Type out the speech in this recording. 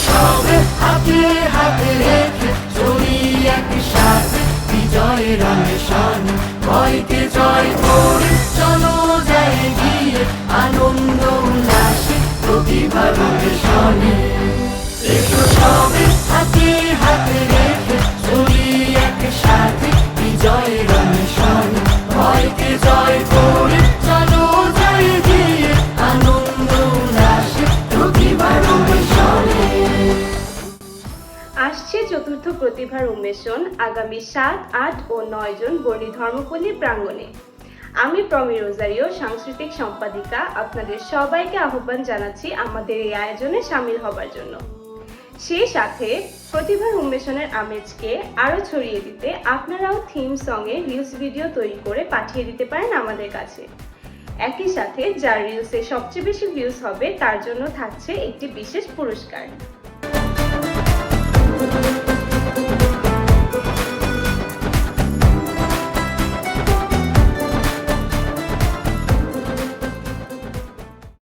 সবে হাতে হাতে রেখে চলি একসাথে বিজয়ের অন্বেষণে। ভয়কে জয় করে চলো যাই গিয়ে আনন্দ উল্লাসে প্রতিভার অন্বেষণে। এসো সবে হাতে হাতে রেখে চলি একসাথে বিজয়ের অন্বেষণে। ভয়কে জয় করে চলো যাই গিয়ে আনন্দ উল্লাসে প্রতিভার অন্বেষণে। আসছে চতুর্থ প্রতিভার উন্মেষণ আগামী ৭, ৮ ও ৯ জুন বর্ণি ধর্মপল্লী প্রাঙ্গণে। আমি প্রমি রোজারিও সাংস্কৃতিক সম্পাদিকা আপনাদের সবাইকে আহ্বান জানাচ্ছি আমাদের এই আয়োজনে সামিল হবার জন্য। সেই সাথে প্রতিভার উন্মেষণের আমেজকে আরও ছড়িয়ে দিতে আপনারাও থিম সঙ্গে রিলস ভিডিও তৈরি করে পাঠিয়ে দিতে পারেন আমাদের কাছে। একই সাথে যার রিলসে সবচেয়ে বেশি ভিউজ হবে তার জন্য থাকছে একটি বিশেষ পুরস্কার।